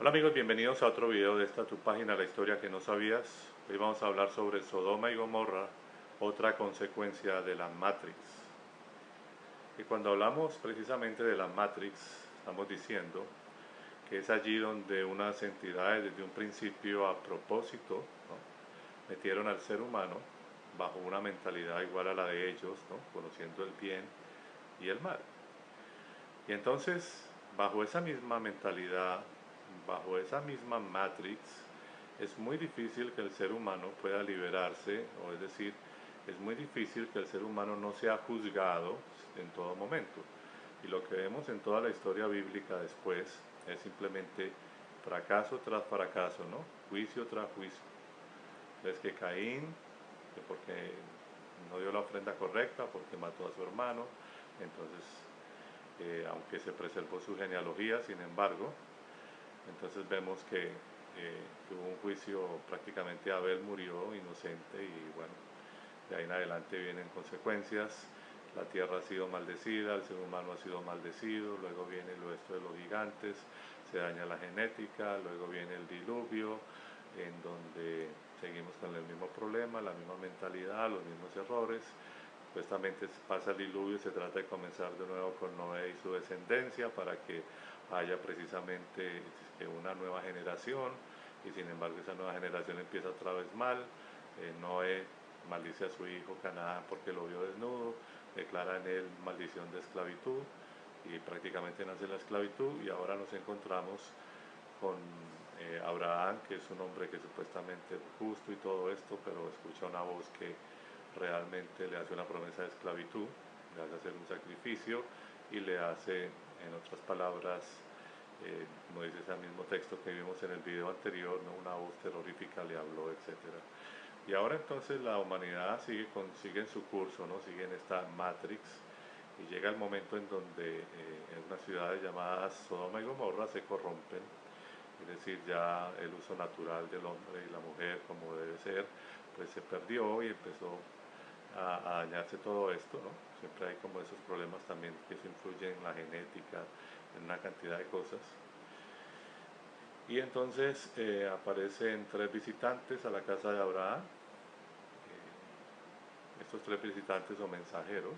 Hola amigos, bienvenidos a otro video de esta tu página, La Historia que no sabías. Hoy vamos a hablar sobre Sodoma y Gomorra, otra consecuencia de la Matrix. Y cuando hablamos precisamente de la Matrix, estamos diciendo que es allí donde unas entidades desde un principio a propósito, ¿no?, metieron al ser humano bajo una mentalidad igual a la de ellos, ¿no?, conociendo el bien y el mal. Y entonces, bajo esa misma mentalidad, bajo esa misma matrix, es muy difícil que el ser humano pueda liberarse, o es decir, es muy difícil que el ser humano no sea juzgado en todo momento. Y lo que vemos en toda la historia bíblica después es simplemente fracaso tras fracaso, ¿no? Juicio tras juicio. Es que Caín, que porque no dio la ofrenda correcta, porque mató a su hermano, entonces aunque se preservó su genealogía, sin embargo, entonces vemos que hubo un juicio, prácticamente Abel murió inocente y bueno, de ahí en adelante vienen consecuencias. La tierra ha sido maldecida, el ser humano ha sido maldecido, luego viene lo esto de los gigantes, se daña la genética, luego viene el diluvio, en donde seguimos con el mismo problema, la misma mentalidad, los mismos errores. Supuestamente pasa el diluvio y se trata de comenzar de nuevo con Noé y su descendencia para que haya precisamente una nueva generación, y sin embargo esa nueva generación empieza otra vez mal. Noé maldice a su hijo Canaán porque lo vio desnudo, declara en él maldición de esclavitud y prácticamente nace la esclavitud, y ahora nos encontramos con Abraham, que es un hombre que supuestamente es justo y todo esto, pero escucha una voz que realmente le hace una promesa de esclavitud, le hace hacer un sacrificio y le hace, en otras palabras, como dice ese mismo texto que vimos en el video anterior, ¿no?, una voz terrorífica le habló, etc. Y ahora entonces la humanidad sigue en su curso, ¿no?, sigue en esta Matrix, y llega el momento en donde en unas ciudades llamadas Sodoma y Gomorra se corrompen, es decir, ya el uso natural del hombre y la mujer como debe ser, pues se perdió y empezó a dañarse todo esto, ¿no? Siempre hay como esos problemas también que eso influye en la genética, en una cantidad de cosas. Y entonces aparecen tres visitantes a la casa de Abraham. Estos tres visitantes o mensajeros,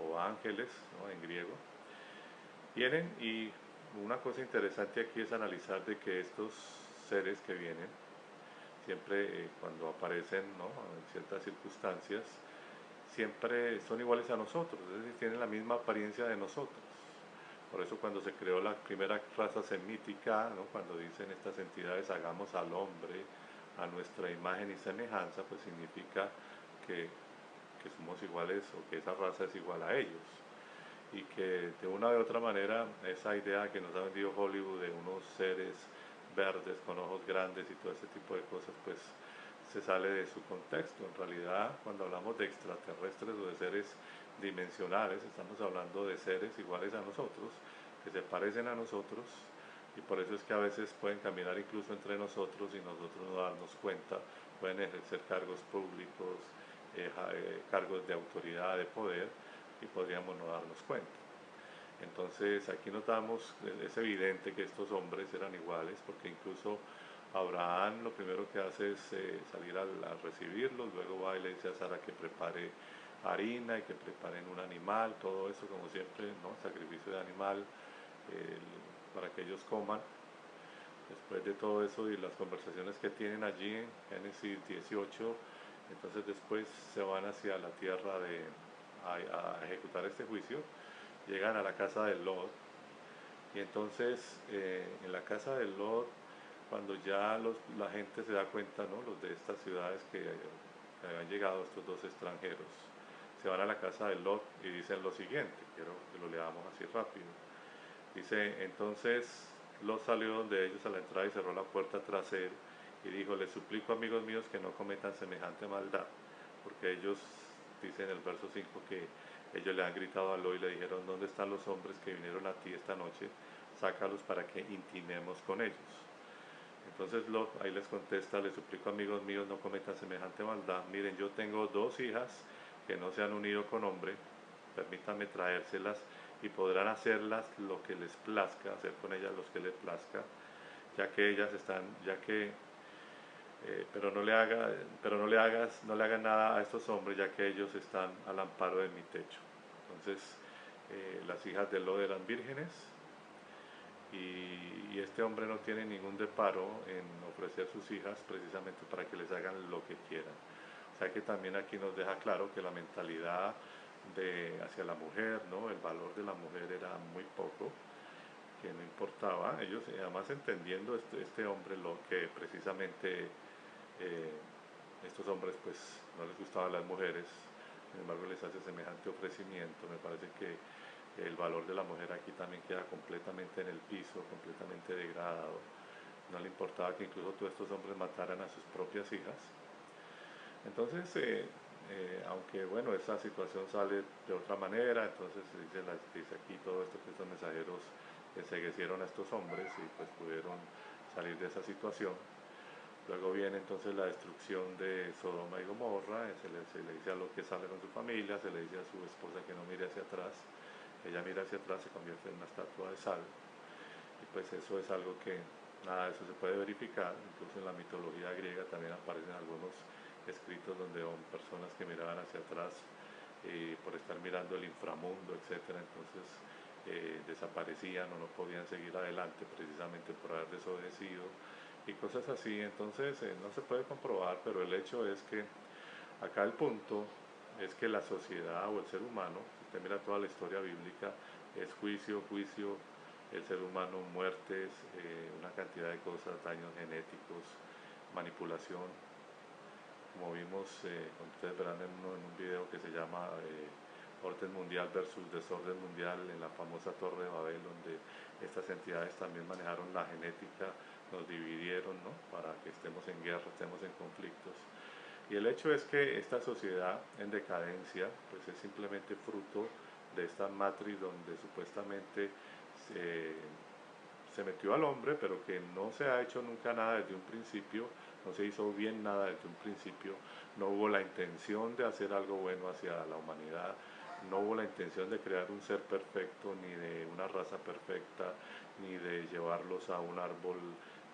o ángeles, ¿no?, en griego, vienen, y una cosa interesante aquí es analizar de que estos seres que vienen, siempre cuando aparecen, ¿no?, en ciertas circunstancias, siempre son iguales a nosotros, es decir, tienen la misma apariencia de nosotros. Por eso cuando se creó la primera raza semítica, ¿no?, cuando dicen estas entidades hagamos al hombre a nuestra imagen y semejanza, pues significa que somos iguales, o que esa raza es igual a ellos. Y que de una u otra manera esa idea que nos ha vendido Hollywood de unos seres verdes con ojos grandes y todo ese tipo de cosas, pues se sale de su contexto. En realidad, cuando hablamos de extraterrestres o de seres dimensionales, estamos hablando de seres iguales a nosotros, que se parecen a nosotros, y por eso es que a veces pueden caminar incluso entre nosotros y nosotros no darnos cuenta, pueden ejercer cargos públicos, cargos de autoridad, de poder, y podríamos no darnos cuenta. Entonces aquí notamos, es evidente que estos hombres eran iguales, porque incluso Abraham lo primero que hace es salir a recibirlos, luego va y le dice a Sara que prepare harina y que preparen un animal, todo eso como siempre, ¿no?, sacrificio de animal para que ellos coman. Después de todo eso y las conversaciones que tienen allí en Génesis 18, entonces después se van hacia la tierra a ejecutar este juicio, llegan a la casa de Lot, y entonces en la casa de Lot, cuando ya la gente se da cuenta, ¿no?, los de estas ciudades que habían llegado, estos dos extranjeros, se van a la casa de Lot y dicen lo siguiente, quiero que lo leamos así rápido. Dice, entonces Lot salió donde ellos a la entrada y cerró la puerta tras él y dijo, les suplico, amigos míos, que no cometan semejante maldad, porque ellos, dicen en el verso 5, que ellos le han gritado a Lot y le dijeron, ¿dónde están los hombres que vinieron a ti esta noche? Sácalos para que intimemos con ellos. Entonces Lot ahí les contesta, les suplico, amigos míos, no cometan semejante maldad. Miren, yo tengo dos hijas que no se han unido con hombre, permítanme traérselas y podrán hacerlas lo que les plazca, hacer con ellas lo que les plazca. ya que ellas están, ya que, pero no le haga, pero no le hagan nada a estos hombres, ya que ellos están al amparo de mi techo. Entonces, las hijas de Lot eran vírgenes y este hombre no tiene ningún reparo en ofrecer sus hijas precisamente para que les hagan lo que quieran. O sea que también aquí nos deja claro que la mentalidad hacia la mujer, ¿no? El valor de la mujer era muy poco, que no importaba. Ellos, además entendiendo este hombre lo que precisamente estos hombres pues no les gustaban las mujeres, sin embargo les hace semejante ofrecimiento. Me parece que el valor de la mujer aquí también queda completamente en el piso, completamente degradado. No le importaba que incluso todos estos hombres mataran a sus propias hijas. Entonces, aunque bueno, esa situación sale de otra manera, entonces dice aquí todo esto que estos mensajeros enceguecieron a estos hombres y pues pudieron salir de esa situación. Luego viene entonces la destrucción de Sodoma y Gomorra, se le dice a Lot que salga con su familia, se le dice a su esposa que no mire hacia atrás, ella mira hacia atrás, se convierte en una estatua de sal, y pues eso es algo que nada de eso se puede verificar. Incluso en la mitología griega también aparecen algunos escritos donde personas que miraban hacia atrás por estar mirando el inframundo, etcétera, entonces desaparecían o no podían seguir adelante precisamente por haber desobedecido y cosas así. Entonces no se puede comprobar, pero el hecho es que acá el punto es que la sociedad o el ser humano, si usted mira toda la historia bíblica, es juicio, juicio, el ser humano, muertes, una cantidad de cosas, daños genéticos, manipulación, como vimos, como ustedes verán en un video que se llama Orden Mundial versus Desorden Mundial en la famosa Torre de Babel, donde estas entidades también manejaron la genética, nos dividieron, ¿no? Para que estemos en guerra, estemos en conflictos. Y el hecho es que esta sociedad en decadencia pues es simplemente fruto de esta matriz donde supuestamente se metió al hombre, pero que no se ha hecho nunca nada desde un principio, no se hizo bien nada desde un principio, no hubo la intención de hacer algo bueno hacia la humanidad, no hubo la intención de crear un ser perfecto, ni de una raza perfecta, ni de llevarlos a un árbol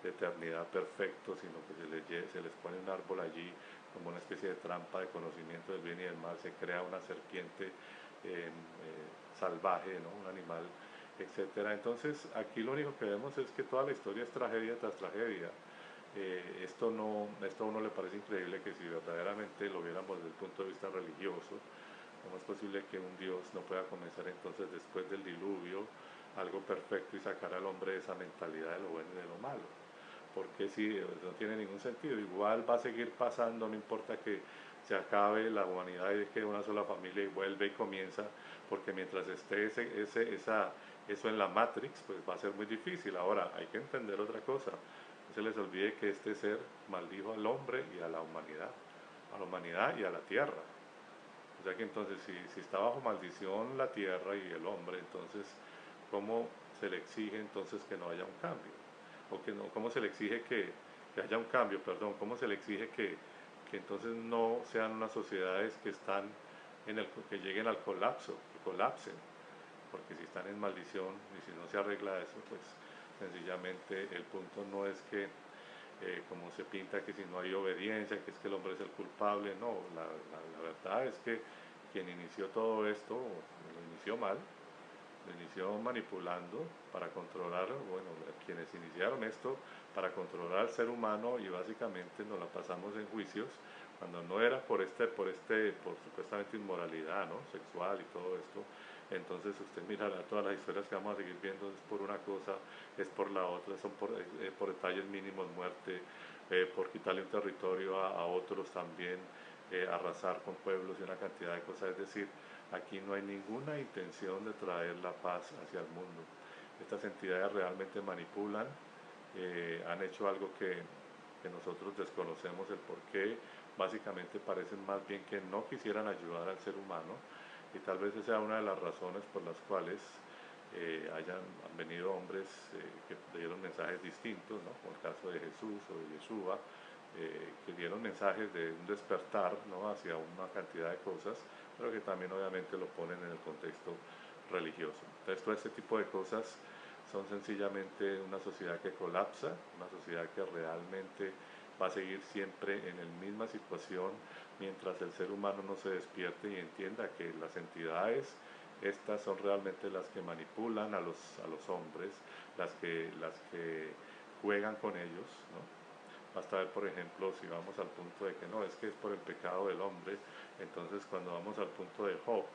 de eternidad perfecto, sino que se les pone un árbol allí como una especie de trampa de conocimiento del bien y del mal, se crea una serpiente salvaje, ¿no? Un animal, etcétera. Entonces aquí lo único que vemos es que toda la historia es tragedia tras tragedia. Esto a uno le parece increíble que si verdaderamente lo viéramos desde el punto de vista religioso, ¿cómo es posible que un Dios no pueda comenzar entonces después del diluvio algo perfecto y sacar al hombre de esa mentalidad de lo bueno y de lo malo? Porque si no tiene ningún sentido, igual va a seguir pasando, no importa que se acabe la humanidad y que una sola familia y vuelve y comienza, porque mientras esté eso en la Matrix, pues va a ser muy difícil. Ahora, hay que entender otra cosa, no se les olvide que este ser maldijo al hombre y a la humanidad y a la tierra. O sea que entonces si está bajo maldición la tierra y el hombre, entonces ¿cómo se le exige entonces que no haya un cambio? O que no, ¿cómo se le exige que haya un cambio, perdón? ¿Cómo se le exige que entonces no sean unas sociedades que están que lleguen al colapso, que colapsen? Porque si están en maldición y si no se arregla eso, pues sencillamente el punto no es que como se pinta que si no hay obediencia, que es que el hombre es el culpable. No, la verdad es que quien inició todo esto lo inició mal, lo inició manipulando para controlar, bueno, quienes iniciaron esto para controlar al ser humano, y básicamente nos la pasamos en juicios cuando no era por supuestamente inmoralidad, ¿no? Sexual y todo esto. Entonces usted mirará todas las historias que vamos a seguir viendo, es por una cosa, es por la otra, son por detalles mínimos, muerte, por quitarle un territorio a otros también, arrasar con pueblos y una cantidad de cosas. Es decir, aquí no hay ninguna intención de traer la paz hacia el mundo. Estas entidades realmente manipulan, han hecho algo que nosotros desconocemos el por qué. Básicamente parecen más bien que no quisieran ayudar al ser humano, y tal vez esa sea una de las razones por las cuales han venido hombres que dieron mensajes distintos, ¿no? Como el caso de Jesús o de Yeshua, que dieron mensajes de un despertar, ¿no? Hacia una cantidad de cosas, pero que también obviamente lo ponen en el contexto religioso. Entonces todo este tipo de cosas son sencillamente una sociedad que colapsa, una sociedad que realmente va a seguir siempre en la misma situación mientras el ser humano no se despierte y entienda que las entidades estas son realmente las que manipulan a los hombres, las que juegan con ellos, ¿no? Basta ver, por ejemplo, si vamos al punto de que no, es que es por el pecado del hombre, entonces cuando vamos al punto de Job,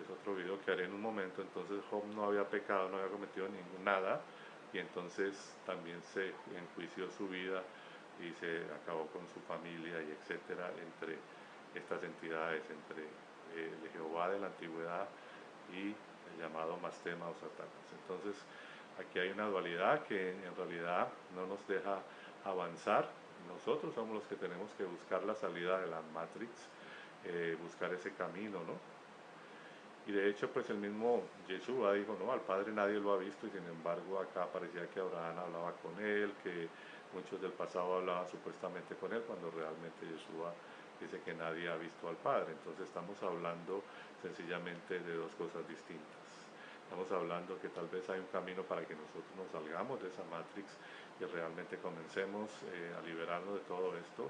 es otro video que haré en un momento, entonces Job no había pecado, no había cometido nada, y entonces también se enjuició su vida y se acabó con su familia y etcétera, entre estas entidades, entre el Jehová de la antigüedad y el llamado Mastema o Satanás. Entonces aquí hay una dualidad que en realidad no nos deja avanzar. Nosotros somos los que tenemos que buscar la salida de la Matrix, buscar ese camino, ¿no? Y de hecho, pues el mismo Yeshua dijo, no, al Padre nadie lo ha visto, y sin embargo acá parecía que Abraham hablaba con él, que muchos del pasado hablaban supuestamente con él, cuando realmente Yeshua dice que nadie ha visto al Padre. Entonces estamos hablando sencillamente de dos cosas distintas. Estamos hablando que tal vez hay un camino para que nosotros nos salgamos de esa Matrix y realmente comencemos a liberarnos de todo esto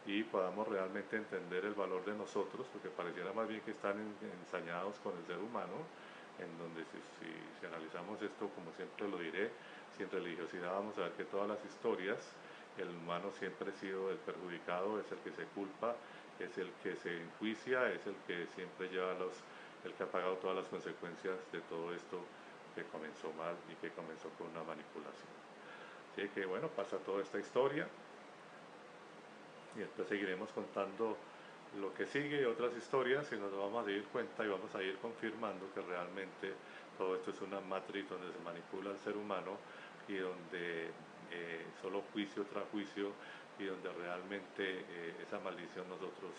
y podamos realmente entender el valor de nosotros, porque pareciera más bien que están ensañados con el ser humano, en donde si analizamos esto, como siempre lo diré, si en religiosidad vamos a ver que todas las historias, el humano siempre ha sido el perjudicado, es el que se culpa, es el que se enjuicia, es el que siempre lleva el que ha pagado todas las consecuencias de todo esto que comenzó mal y que comenzó con una manipulación. Así que bueno, pasa toda esta historia, y después seguiremos contando lo que sigue y otras historias y nos vamos a dar cuenta y vamos a ir confirmando que realmente todo esto es una matriz donde se manipula al ser humano y donde solo juicio tras juicio y donde realmente esa maldición nosotros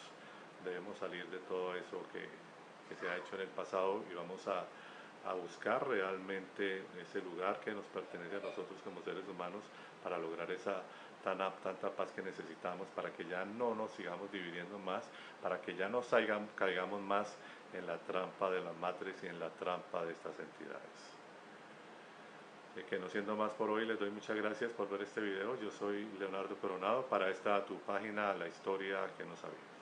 debemos salir de todo eso que se ha hecho en el pasado y vamos a buscar realmente ese lugar que nos pertenece a nosotros como seres humanos para lograr esa tanta paz que necesitamos, para que ya no nos sigamos dividiendo más, para que ya no caigamos más en la trampa de la matriz y en la trampa de estas entidades. Que no siendo más por hoy, les doy muchas gracias por ver este video. Yo soy Leonardo Coronado para esta tu página, La Historia que no sabías.